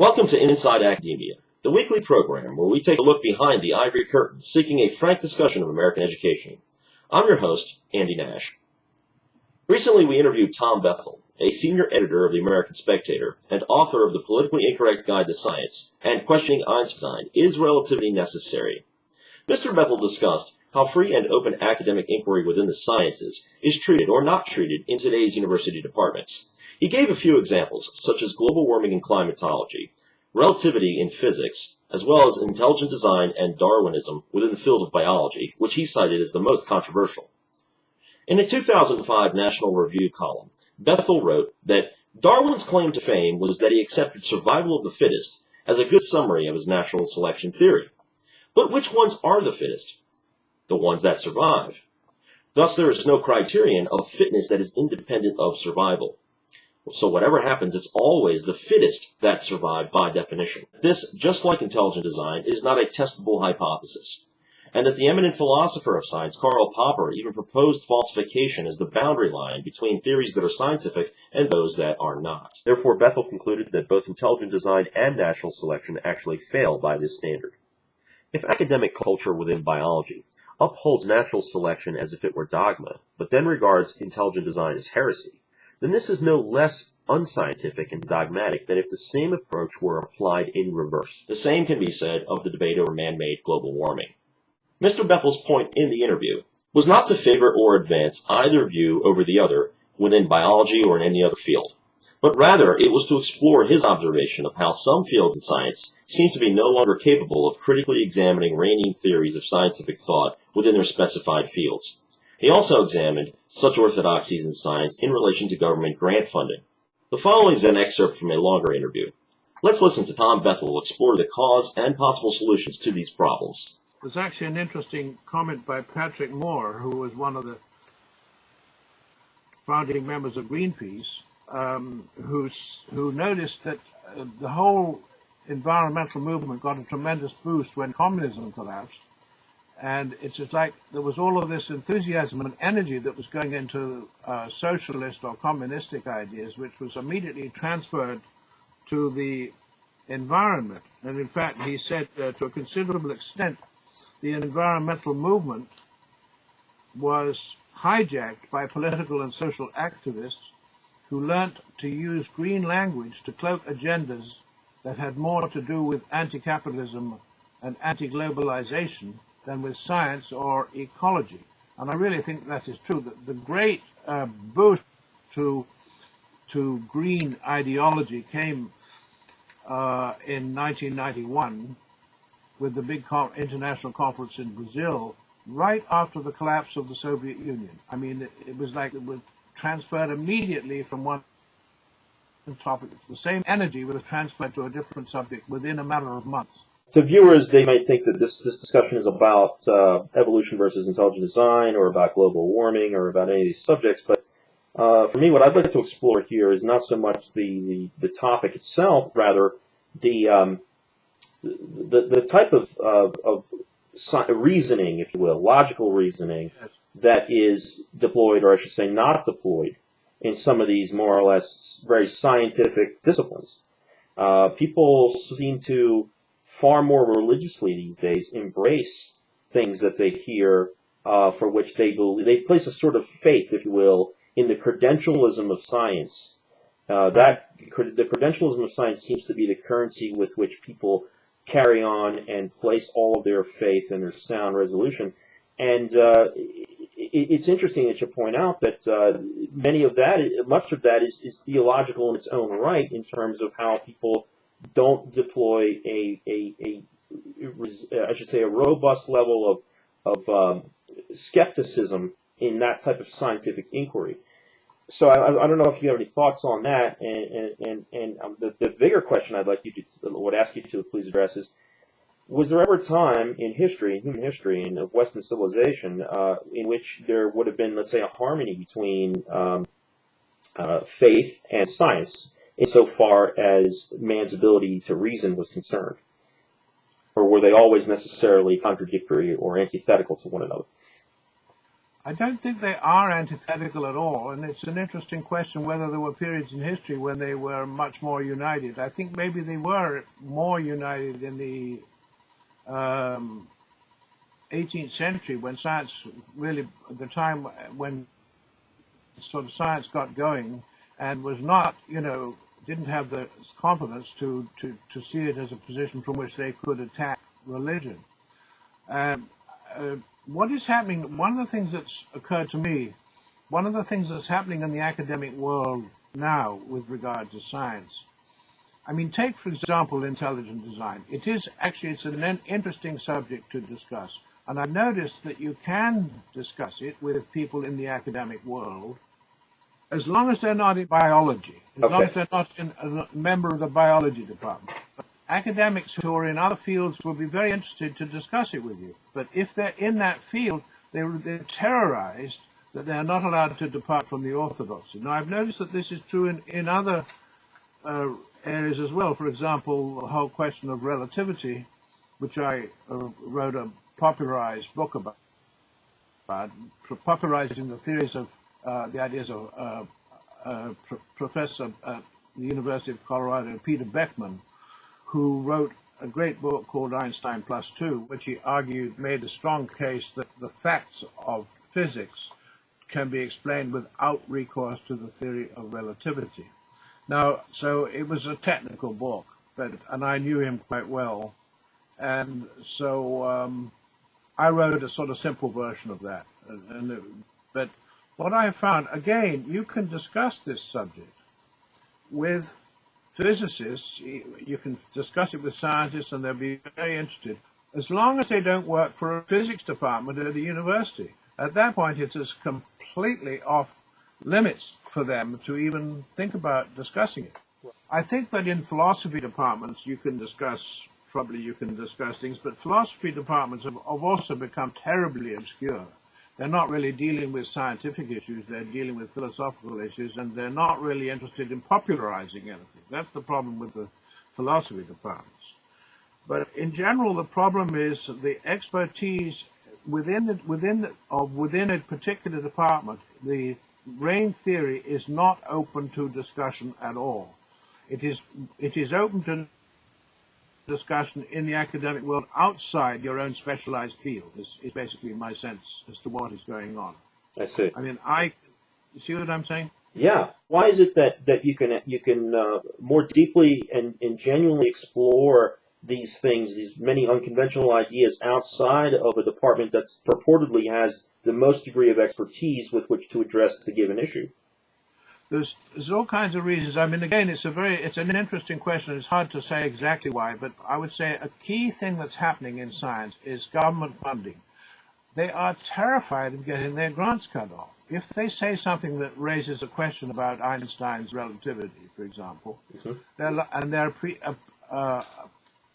Welcome to Inside Academia, the weekly program where we take a look behind the ivory curtain, seeking a frank discussion of American education. I'm your host, Andy Nash. Recently, we interviewed Tom Bethell, a senior editor of the American Spectator and author of the Politically Incorrect Guide to Science and Questioning Einstein, Is Relativity Necessary? Mr. Bethell discussed how free and open academic inquiry within the sciences is treated or not treated in today's university departments. He gave a few examples, such as global warming and climatology, relativity in physics, as well as intelligent design and Darwinism within the field of biology, which he cited as the most controversial. In a 2005 National Review column, Bethell wrote that Darwin's claim to fame was that he accepted survival of the fittest as a good summary of his natural selection theory. But which ones are the fittest? The ones that survive. Thus, there is no criterion of fitness that is independent of survival. So whatever happens, it's always the fittest that survive by definition. This, just like intelligent design, is not a testable hypothesis, and that the eminent philosopher of science, Karl Popper, even proposed falsification as the boundary line between theories that are scientific and those that are not. Therefore, Bethell concluded that both intelligent design and natural selection actually fail by this standard. If academic culture within biology upholds natural selection as if it were dogma, but then regards intelligent design as heresy, then this is no less unscientific and dogmatic than if the same approach were applied in reverse. The same can be said of the debate over man-made global warming. Mr. Bethell's point in the interview was not to favor or advance either view over the other within biology or in any other field, but rather it was to explore his observation of how some fields in science seem to be no longer capable of critically examining reigning theories of scientific thought within their specified fields. He also examined such orthodoxies in science in relation to government grant funding. The following is an excerpt from a longer interview. Let's listen to Tom Bethell explore the cause and possible solutions to these problems. There's actually an interesting comment by Patrick Moore, who was one of the founding members of Greenpeace, who noticed that the whole environmental movement got a tremendous boost when communism collapsed. And it's just like there was all of this enthusiasm and energy that was going into socialist or communistic ideas, which was immediately transferred to the environment. And in fact, he said to a considerable extent, the environmental movement was hijacked by political and social activists who learnt to use green language to cloak agendas that had more to do with anti-capitalism and anti-globalization than with science or ecology. And I really think that is true. That the great boost to green ideology came in 1991 with the big international conference in Brazil, right after the collapse of the Soviet Union. I mean, it was like it was transferred immediately from one topic. The same energy was transferred to a different subject within a matter of months. To viewers, they might think that this discussion is about evolution versus intelligent design, or about global warming, or about any of these subjects. But for me, what I'd like to explore here is not so much the topic itself, rather the type of reasoning, if you will, logical reasoning, that is deployed, or I should say not deployed, in some of these more or less very scientific disciplines. People seem to far more religiously these days embrace things that they hear, for which they believe. They place a sort of faith, if you will, in the credentialism of science. The credentialism of science seems to be the currency with which people carry on and place all of their faith and their sound resolution. And it's interesting that you point out that much of that is theological in its own right, in terms of how people don't deploy a robust level of skepticism in that type of scientific inquiry. So I don't know if you have any thoughts on that. And the bigger question would ask you to please address is: was there ever a time in history, in human history, in Western civilization, in which there would have been, let's say, a harmony between faith and science, insofar as man's ability to reason was concerned? Or were they always necessarily contradictory or antithetical to one another? I don't think they are antithetical at all, and it's an interesting question whether there were periods in history when they were much more united. I think maybe they were more united in the 18th century when science really, at the time when sort of science got going and was not, didn't have the confidence to see it as a position from which they could attack religion. What is happening, one of the things that's occurred to me, one of the things that's happening in the academic world now with regard to science, I mean, take, for example, intelligent design. It's an interesting subject to discuss. And I've noticed that you can discuss it with people in the academic world as long as they're not in biology, as long as they're not a member of the biology department. Academics who are in other fields will be very interested to discuss it with you. But if they're in that field, they're terrorized that they're not allowed to depart from the orthodoxy. Now, I've noticed that this is true in other areas as well. For example, the whole question of relativity, which I wrote a popularized book about, popularizing the theories of the ideas of Professor at the University of Colorado, Peter Beckman, who wrote a great book called Einstein Plus Two, which he made a strong case that the facts of physics can be explained without recourse to the theory of relativity. Now, so it was a technical book, and I knew him quite well, and so I wrote a sort of simple version of that. But what I found, again, you can discuss this subject with physicists, you can discuss it with scientists, and they'll be very interested, as long as they don't work for a physics department at a university. At that point, it's just completely off limits for them to even think about discussing it. I think that in philosophy departments you can discuss things, but philosophy departments have also become terribly obscure. They're not really dealing with scientific issues, they're dealing with philosophical issues, and they're not really interested in popularizing anything. That's the problem with the philosophy departments. But in general, the problem is the expertise within a particular department. The brain theory is not open to discussion at all. It is open to discussion in the academic world outside your own specialized field, is basically my sense as to what is going on. I see. I mean, you see what I'm saying? Yeah. Why is it that you can more deeply and genuinely explore these things, these many unconventional ideas outside of a department that purportedly has the most degree of expertise with which to address the given issue? There's all kinds of reasons. I mean, again, it's an interesting question. It's hard to say exactly why, but I would say a key thing that's happening in science is government funding. They are terrified of getting their grants cut off. If they say something that raises a question about Einstein's relativity, for example, they're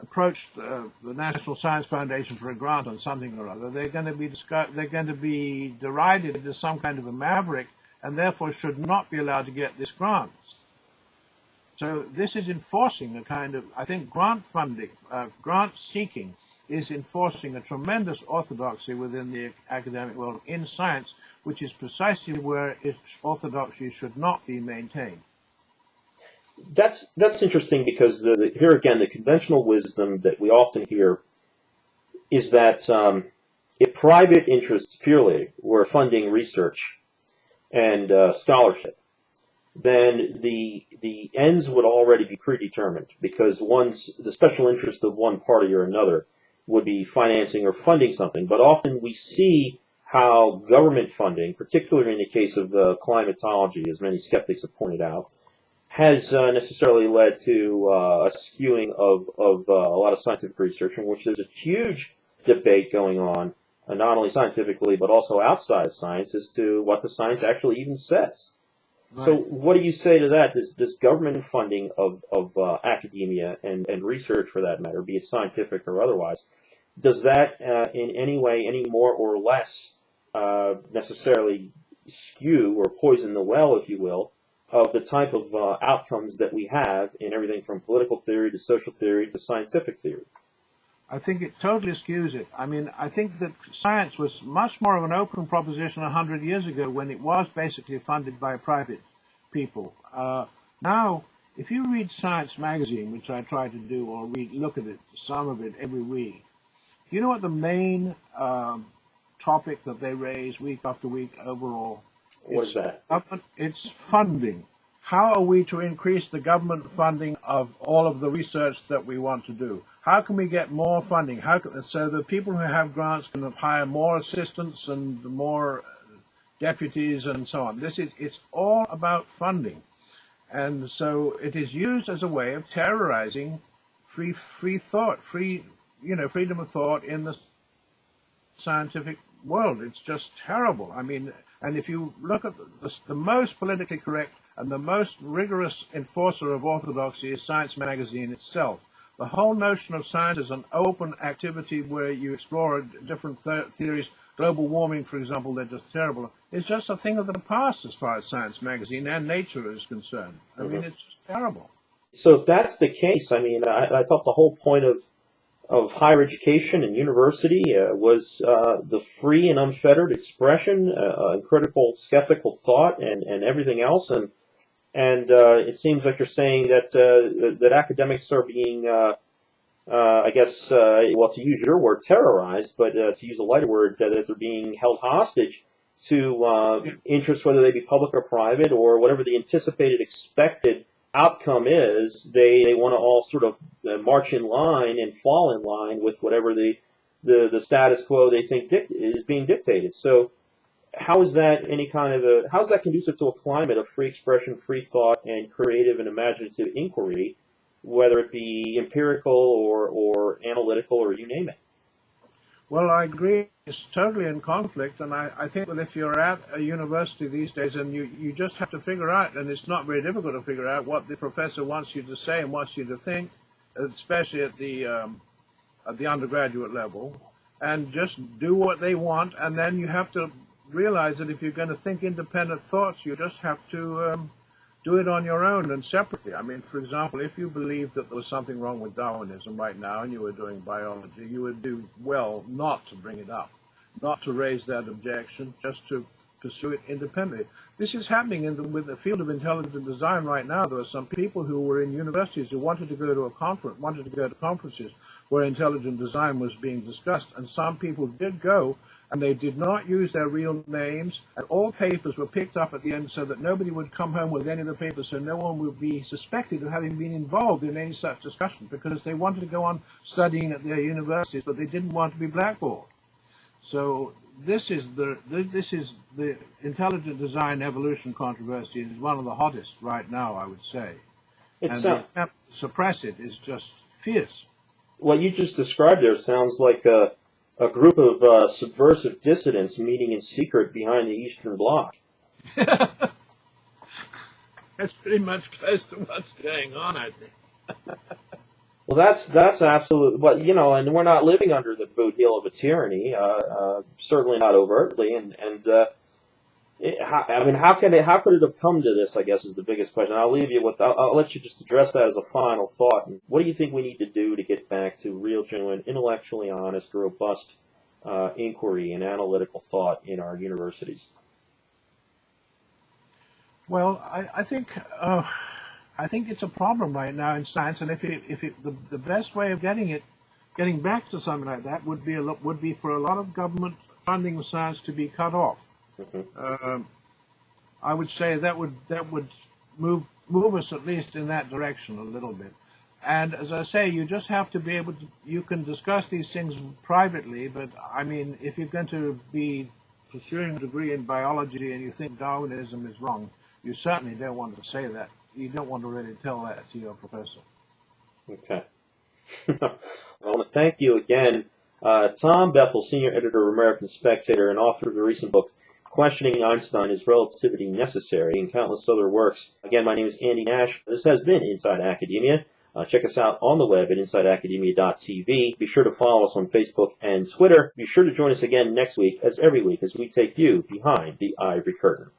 approached the National Science Foundation for a grant on something or other, they're going to be derided as some kind of a maverick, and therefore should not be allowed to get this grant. So this is enforcing a kind of, I think, grant funding, grant seeking is enforcing a tremendous orthodoxy within the academic world in science, which is precisely where its orthodoxy should not be maintained. That's interesting because here again, the conventional wisdom that we often hear is that if private interests purely were funding research and scholarship, then the ends would already be predetermined because the special interest of one party or another would be financing or funding something. But often we see how government funding, particularly in the case of climatology, as many skeptics have pointed out, has necessarily led to a skewing of a lot of scientific research, in which there's a huge debate going on, not only scientifically but also outside of science, as to what the science actually even says. Right. So what do you say to that? This government funding of academia and research, for that matter, be it scientific or otherwise, does that in any way, any more or less, necessarily skew or poison the well, if you will, of the type of outcomes that we have in everything from political theory to social theory to scientific theory? I think it totally skews it. I mean, I think that science was much more of an open proposition 100 years ago when it was basically funded by private people. Now, if you read Science magazine, which I try to do, or look at it, some of it every week, do you know what the main topic that they raise week after week overall? What is that? It's funding. How are we to increase the government funding of all of the research that we want to do? How can we get more funding? So the people who have grants can hire more assistants and more deputies and so on. It's all about funding. And so it is used as a way of terrorizing free thought, freedom of thought in the scientific world. It's just terrible. I mean, and if you look at the most politically correct and the most rigorous enforcer of orthodoxy is Science magazine itself. The whole notion of science is an open activity where you explore different theories. Global warming, for example, they're just terrible. It's just a thing of the past as far as Science magazine and Nature is concerned. I mean, it's just terrible. So if that's the case, I mean, I thought the whole point of higher education and university was the free and unfettered expression, and critical, skeptical thought, and everything else. And it seems like you're saying that that academics are being, I guess, well, to use your word, terrorized, but to use a lighter word, that they're being held hostage to interests, whether they be public or private, or whatever the anticipated, expected outcome is. They want to all sort of march in line and fall in line with whatever the status quo they think is being dictated. So how is that how is that conducive to a climate of free expression, free thought, and creative and imaginative inquiry, whether it be empirical or analytical or you name it? Well, I agree. It's totally in conflict, and I think that if you're at a university these days, and you just have to figure out, and it's not very difficult to figure out what the professor wants you to say and wants you to think, especially at the undergraduate level, and just do what they want, and then you have to realize that if you're going to think independent thoughts, you just have to do it on your own and separately. I mean, for example, if you believed that there was something wrong with Darwinism right now and you were doing biology, you would do well not to bring it up, not to raise that objection, just to pursue it independently. This is happening with the field of intelligent design right now. There are some people who were in universities who wanted to go to conferences where intelligent design was being discussed, and some people did go, and they did not use their real names, and all papers were picked up at the end so that nobody would come home with any of the papers, so no one would be suspected of having been involved in any such discussion, because they wanted to go on studying at their universities, but they didn't want to be blackballed. So this is the intelligent design evolution controversy is one of the hottest right now, I would say. And the attempt to suppress it is just fierce. What you just described there sounds like a group of subversive dissidents meeting in secret behind the Eastern Bloc. That's pretty much close to what's going on, I think. Well, that's absolutely, but and we're not living under the boot heel of a tyranny, certainly not overtly, how could it have come to this, I guess, is the biggest question. I'll leave you with, I'll let you just address that as a final thought. What do you think we need to do to get back to real, genuine, intellectually honest, robust inquiry and analytical thought in our universities? Well, I think it's a problem right now in science, and the best way of getting back to something like that would be for a lot of government funding of science to be cut off. Mm-hmm. I would say that would move us at least in that direction a little bit. And as I say, you just have to be able to. You can discuss these things privately, but I mean, if you're going to be pursuing a degree in biology and you think Darwinism is wrong, you certainly don't want to say that. You don't want to really tell that to your professor. Okay. I want to thank you again, Tom Bethell, senior editor of American Spectator and author of the recent book, Questioning Einstein, Is Relativity Necessary, and countless other works. Again, my name is Andy Nash. This has been Inside Academia. Check us out on the web at InsideAcademia.tv. Be sure to follow us on Facebook and Twitter. Be sure to join us again next week, as every week, as we take you behind the ivory curtain.